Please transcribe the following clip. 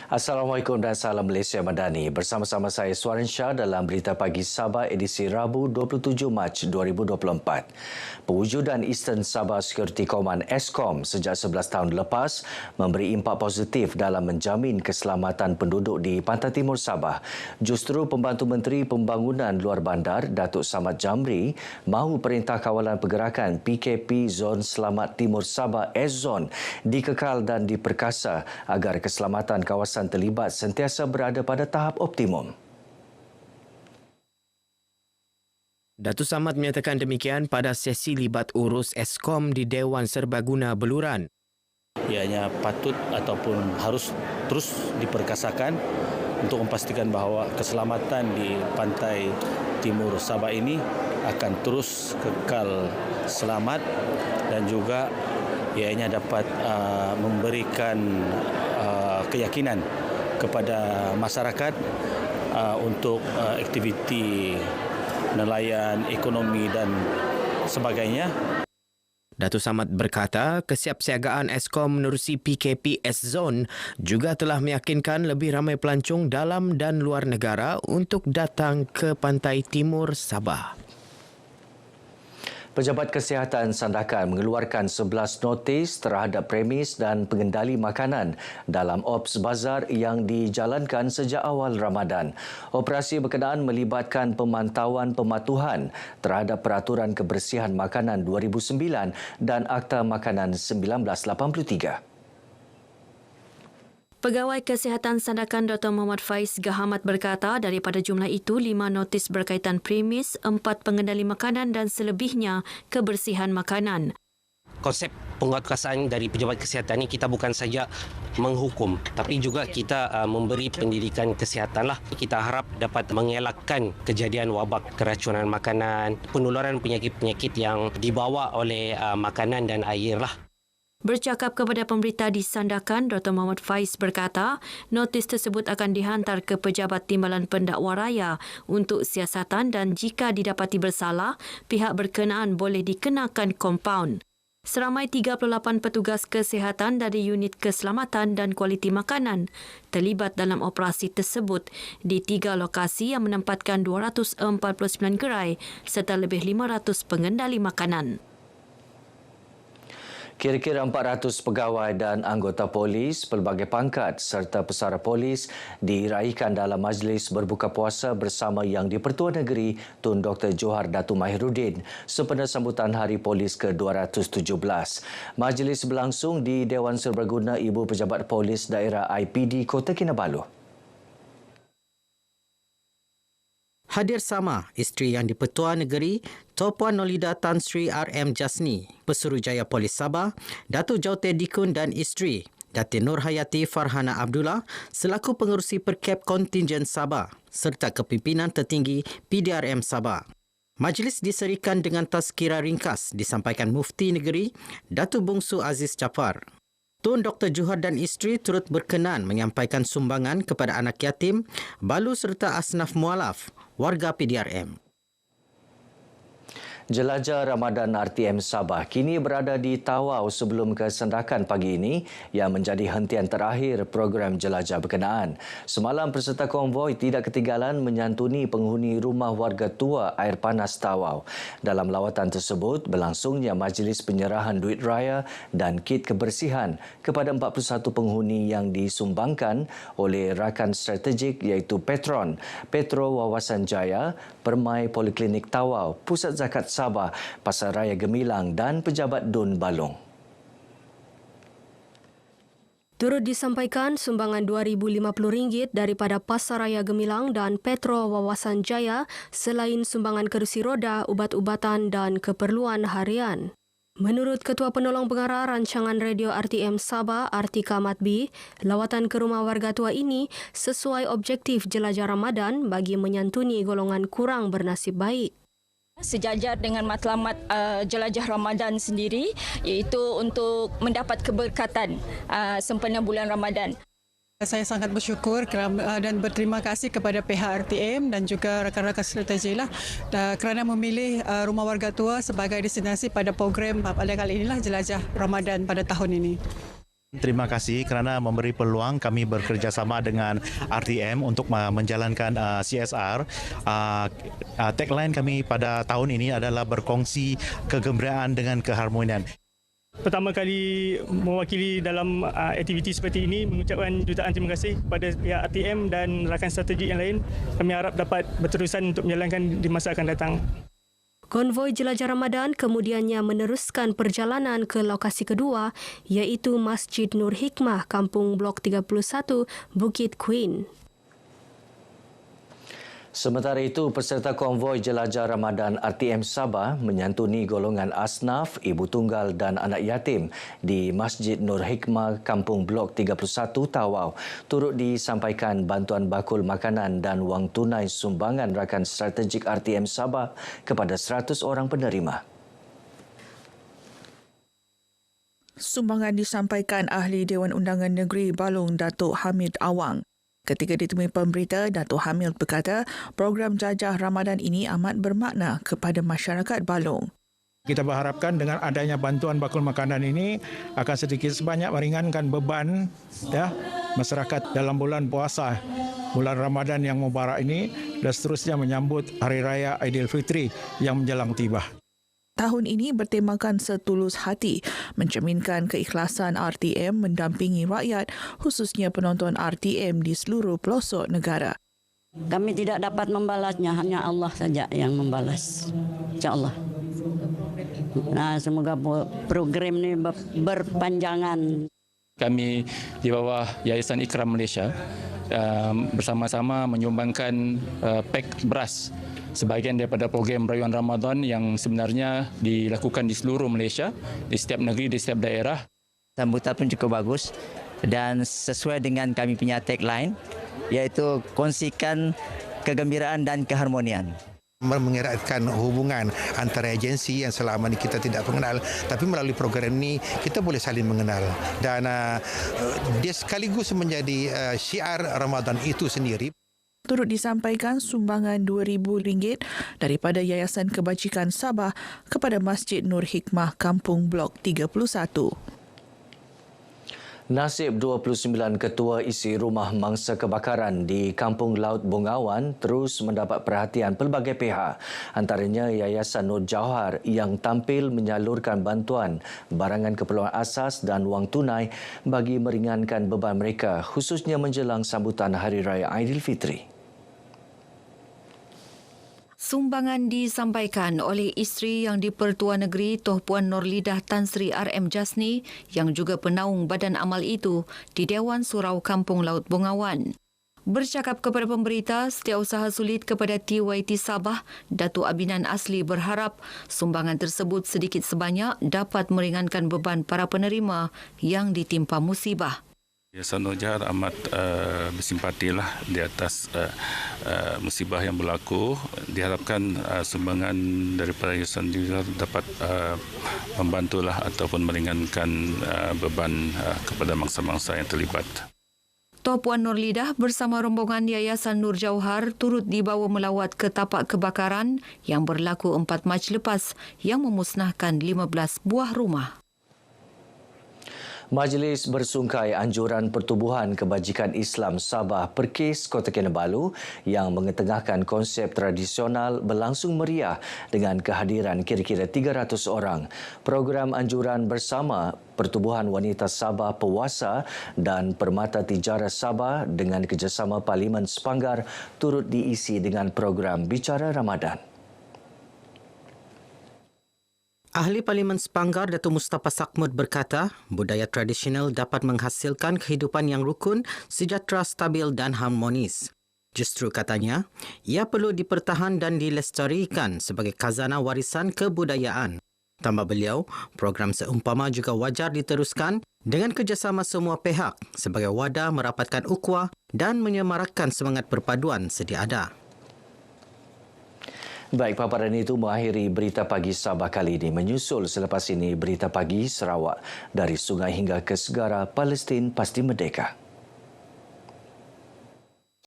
Assalamualaikum dan salam Malaysia Madani. Bersama-sama saya Suaran Shah dalam Berita Pagi Sabah edisi Rabu 27 Mac 2024. Pewujudan Eastern Sabah Security Command ESCOM sejak 11 tahun lepas memberi impak positif dalam menjamin keselamatan penduduk di Pantai Timur Sabah. Justru Pembantu Menteri Pembangunan Luar Bandar, Datuk Samad Jamri, mahu Perintah Kawalan Pergerakan PKP Zon Selamat Timur Sabah (EZON) dikekal dan diperkasa agar keselamatan kawasan terlibat sentiasa berada pada tahap optimum. Datuk Samad menyatakan demikian pada sesi libat urus ESCOM di Dewan Serbaguna Beluran. Ianya patut ataupun harus terus diperkasakan untuk memastikan bahawa keselamatan di pantai timur Sabah ini akan terus kekal selamat dan juga ianya dapat memberikan keyakinan kepada masyarakat untuk aktiviti nelayan, ekonomi dan sebagainya. Datuk Samad berkata, kesiapsiagaan ESCOM menerusi PKP EZON juga telah meyakinkan lebih ramai pelancong dalam dan luar negara untuk datang ke pantai timur Sabah. Pejabat Kesihatan Sandakan mengeluarkan 11 notis terhadap premis dan pengendali makanan dalam Ops Bazar yang dijalankan sejak awal Ramadan. Operasi berkenaan melibatkan pemantauan pematuhan terhadap Peraturan Kebersihan Makanan 2009 dan Akta Makanan 1983. Pegawai Kesihatan Sandakan Dr. Muhammad Faiz Gahamat berkata daripada jumlah itu 5 notis berkaitan premis, 4 pengendali makanan dan selebihnya kebersihan makanan. Konsep penguatkuasaan dari pejabat kesihatan ini kita bukan saja menghukum tapi juga kita memberi pendidikan kesihatan lah. Kita harap dapat mengelakkan kejadian wabak keracunan makanan, penularan penyakit-penyakit yang dibawa oleh makanan dan air lah. Bercakap kepada pemberita di Sandakan, Dr. Muhammad Faiz berkata, notis tersebut akan dihantar ke Pejabat Timbalan Pendakwa Raya untuk siasatan dan jika didapati bersalah, pihak berkenaan boleh dikenakan kompaun. Seramai 38 petugas kesihatan dari Unit Keselamatan dan Kualiti Makanan terlibat dalam operasi tersebut di 3 lokasi yang menempatkan 249 gerai serta lebih 500 pengendali makanan. Kira-kira 400 pegawai dan anggota polis pelbagai pangkat serta pesara polis diraihkan dalam majlis berbuka puasa bersama Yang di-Pertua Negeri Tun Dr. Johar Datuk Mahiruddin sempena sambutan Hari Polis ke-217. Majlis berlangsung di Dewan Serbaguna Ibu Pejabat Polis Daerah IPD Kota Kinabalu. Hadir sama isteri Yang di-Pertua Negeri Tuan Nolida Tan Sri RM Jasni, Pesuruhjaya Polis Sabah, Datuk Jaute Dikun dan isteri Datin Nur Hayati Farhana Abdullah selaku pengerusi Perkap Kontingen Sabah serta kepimpinan tertinggi PDRM Sabah. Majlis diserikan dengan tazkirah ringkas disampaikan Mufti Negeri Datuk Bungsu Aziz Jafar. Tun Dr. Johar dan isteri turut berkenan menyampaikan sumbangan kepada anak yatim, balu serta asnaf mualaf warga PDRM. Jelajah Ramadan RTM Sabah kini berada di Tawau sebelum ke Sandakan pagi ini yang menjadi hentian terakhir program jelajah berkenaan. Semalam peserta konvoi tidak ketinggalan menyantuni penghuni rumah warga tua air panas Tawau. Dalam lawatan tersebut berlangsungnya majlis penyerahan duit raya dan kit kebersihan kepada 41 penghuni yang disumbangkan oleh rakan strategik iaitu Petron, Petro Wawasan Jaya, Permai Poliklinik Tawau, Pusat Zakat Sabah, Pasaraya Gemilang dan Pejabat Dun Balong. Turut disampaikan sumbangan RM2,050 daripada Pasaraya Gemilang dan Petro Wawasan Jaya selain sumbangan kerusi roda, ubat-ubatan dan keperluan harian. Menurut Ketua Penolong Pengarah Rancangan Radio RTM Sabah, Artika Matbi, lawatan ke rumah warga tua ini sesuai objektif jelajah Ramadan bagi menyantuni golongan kurang bernasib baik. Sejajar dengan matlamat jelajah Ramadan sendiri iaitu untuk mendapat keberkatan sempena bulan Ramadan. Saya sangat bersyukur dan berterima kasih kepada pihak RTM dan juga rakan-rakan strategi kerana memilih rumah warga tua sebagai destinasi pada program pada kali inilah jelajah Ramadan pada tahun ini. Terima kasih kerana memberi peluang kami bekerjasama dengan RTM untuk menjalankan CSR. Tagline kami pada tahun ini adalah berkongsi kegembiraan dengan keharmonian. Pertama kali mewakili dalam aktiviti seperti ini, mengucapkan jutaan terima kasih kepada pihak RTM dan rakan strategik yang lain. Kami harap dapat berterusan untuk menjalankan di masa akan datang. Konvoi Jelajah Ramadan kemudiannya meneruskan perjalanan ke lokasi kedua iaitu Masjid Nur Hikmah, Kampung Blok 31, Bukit Queen. Sementara itu, peserta konvoi Jelajah Ramadan RTM Sabah menyantuni golongan asnaf, ibu tunggal dan anak yatim di Masjid Nur Hikmah, Kampung Blok 31, Tawau. Turut disampaikan bantuan bakul makanan dan wang tunai sumbangan rakan strategik RTM Sabah kepada 100 orang penerima. Sumbangan disampaikan Ahli Dewan Undangan Negeri Balong Datuk Hamid Awang. Ketika ditemui pemberita, Datuk Hamid berkata program Jajah Ramadan ini amat bermakna kepada masyarakat Balong. Kita berharapkan dengan adanya bantuan bakul makanan ini akan sedikit sebanyak meringankan beban masyarakat dalam bulan puasa, bulan Ramadan yang mubarak ini dan seterusnya menyambut Hari Raya Aidilfitri yang menjelang tiba. Tahun ini bertemakan setulus hati, mencerminkan keikhlasan RTM mendampingi rakyat, khususnya penonton RTM di seluruh pelosok negara. Kami tidak dapat membalasnya, hanya Allah saja yang membalas. InsyaAllah. Nah, semoga program ini berpanjangan. Kami di bawah Yayasan Ikram Malaysia bersama-sama menyumbangkan pek beras sebahagian daripada program Rayuan Ramadan yang sebenarnya dilakukan di seluruh Malaysia, di setiap negeri, di setiap daerah. Sambutan pun cukup bagus dan sesuai dengan kami punya tagline, iaitu kongsikan kegembiraan dan keharmonian. Mengeratkan hubungan antara agensi yang selama ini kita tidak mengenal, tapi melalui program ini kita boleh saling mengenal dan dia sekaligus menjadi syiar Ramadan itu sendiri. Turut disampaikan sumbangan RM2,000 daripada Yayasan Kebajikan Sabah kepada Masjid Nur Hikmah, Kampung Blok 31. Nasib 29 ketua isi rumah mangsa kebakaran di Kampung Laut Bungawan terus mendapat perhatian pelbagai pihak. Antaranya Yayasan Nur Jauhar yang tampil menyalurkan bantuan, barangan keperluan asas dan wang tunai bagi meringankan beban mereka khususnya menjelang sambutan Hari Raya Aidilfitri. Sumbangan disampaikan oleh isteri Yang di-Pertua Negeri Tuan Puan Nurlidah Tan Sri RM Jasni yang juga penaung badan amal itu di Dewan Surau Kampung Laut Bungawan. Bercakap kepada pemberita Setiausaha Sulit kepada TYT Sabah, Datuk Abinan Asli berharap sumbangan tersebut sedikit sebanyak dapat meringankan beban para penerima yang ditimpa musibah. Yayasan Nur Jauhar amat bersimpatilah di atas musibah yang berlaku. Diharapkan sumbangan daripada Yayasan Nur Jauhar dapat membantulah ataupun meringankan beban kepada mangsa-mangsa yang terlibat. Tuan Puan Nurlidah bersama rombongan Yayasan Nur Jauhar turut dibawa melawat ke tapak kebakaran yang berlaku 4 Mac lepas yang memusnahkan 15 buah rumah. Majlis bersungkai anjuran Pertubuhan Kebajikan Islam Sabah Perkis Kota Kinabalu yang mengetengahkan konsep tradisional berlangsung meriah dengan kehadiran kira-kira 300 orang. Program anjuran bersama Pertubuhan Wanita Sabah Pewasa dan Permata Tijara Sabah dengan kerjasama Parlimen Sepanggar turut diisi dengan program Bicara Ramadan. Ahli Parlimen Sepanggar Datuk Mustafa Sakmud berkata, budaya tradisional dapat menghasilkan kehidupan yang rukun, sejahtera, stabil dan harmonis. Justru katanya, ia perlu dipertahan dan dilestarikan sebagai khazanah warisan kebudayaan. Tambah beliau, program seumpama juga wajar diteruskan dengan kerjasama semua pihak sebagai wadah merapatkan ukhuwah dan menyemarakkan semangat perpaduan sedia ada. Baik, paparan itu mengakhiri Berita Pagi Sabah kali ini. Menyusul selepas ini Berita Pagi Sarawak. Dari sungai hingga ke segara, Palestin pasti merdeka.